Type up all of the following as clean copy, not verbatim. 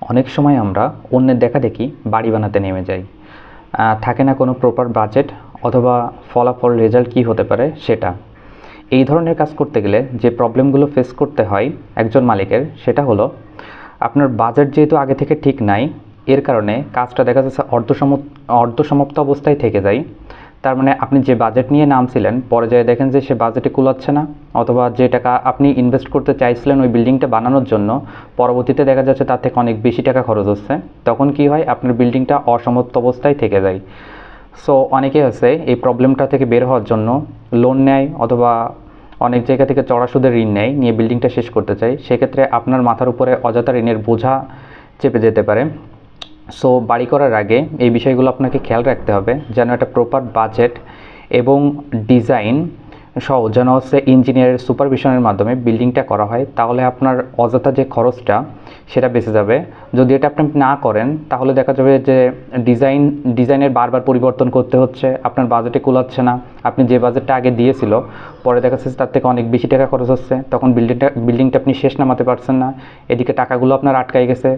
অনেক সময় আমরা অন্যের দেখাদেখি বাড়ি বানাতে নেমে যাই। থাকে না কোনো প্রপার বাজেট অথবা ফলাফল রেজাল্ট কী হতে পারে সেটা। এই ধরনের কাজ করতে গেলে যে প্রবলেমগুলো ফেস করতে হয় একজন মালিকের, সেটা হলো আপনার বাজেট যেহেতু আগে থেকে ঠিক নাই, এর কারণে কাজটা দেখা যাচ্ছে অর্ধসমাপ্ত অবস্থায় থেকে যায়। তার মানে আপনি যে বাজেট নিয়ে নামছিলেন, পরে যেয়ে দেখেন যে সে বাজেটে কুলাচ্ছে না, অথবা যে টাকা আপনি ইনভেস্ট করতে চাইছিলেন ওই বিল্ডিংটা বানানোর জন্য, পরবর্তীতে দেখা যাচ্ছে তার থেকে অনেক বেশি টাকা খরচ হচ্ছে। তখন কি হয়, আপনার বিল্ডিংটা অসমাপ্ত অবস্থায় থেকে যায়। সো অনেকে আছে এই প্রবলেমটা থেকে বের হওয়ার জন্য লোন নেয়, অথবা অনেক জায়গা থেকে চড়া সুদের ঋণ নেয়, নিয়ে বিল্ডিংটা শেষ করতে চায়। সেক্ষেত্রে আপনার মাথার উপরে অযথা ঋণের বোঝা চেপে যেতে পারে। সো বাড়ি করার আগে এই বিষয়গুলো আপনাকে খেয়াল রাখতে হবে, যেন একটা প্রপার বাজেট এবং ডিজাইন সহ যেন হচ্ছে ইঞ্জিনিয়ারের সুপারভিশনের মাধ্যমে বিল্ডিংটা করা হয়। তাহলে আপনার অযথা যে খরচটা সেটা বেঁচে যাবে। যদি এটা আপনি না করেন, তাহলে দেখা যাবে যে ডিজাইনের বারবার পরিবর্তন করতে হচ্ছে, আপনার বাজেটে কুলাচ্ছে না। আপনি যে বাজেটটা আগে দিয়েছিল, পরে দেখা যাচ্ছে তার থেকে অনেক বেশি টাকা খরচ হচ্ছে, তখন বিল্ডিংটা আপনি শেষ নামাতে পারছেন না। এদিকে টাকাগুলো আপনার আটকাই গেছে,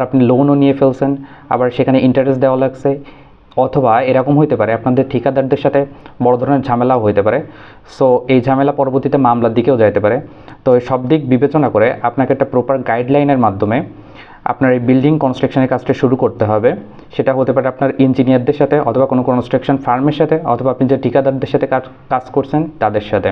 আপনি লোনও নিয়ে ফেলছেন, আবার সেখানে ইন্টারেস্ট দেওয়া লাগছে। অথবা এরকম হইতে পারে আপনাদের ঠিকাদারদের সাথে বড় ধরনের ঝামেলাও হইতে পারে। সো এই ঝামেলা পরবর্তীতে মামলার দিকেও যাইতে পারে। তো এই সব দিক বিবেচনা করে আপনাকে একটা প্রপার গাইডলাইনের মাধ্যমে আপনার এই বিল্ডিং কনস্ট্রাকশনের কাজটা শুরু করতে হবে। সেটা হতে পারে আপনার ইঞ্জিনিয়ারদের সাথে, অথবা কোনো কনস্ট্রাকশন ফার্মের সাথে, অথবা আপনি যে ঠিকাদারদের সাথে কাজ করছেন তাদের সাথে।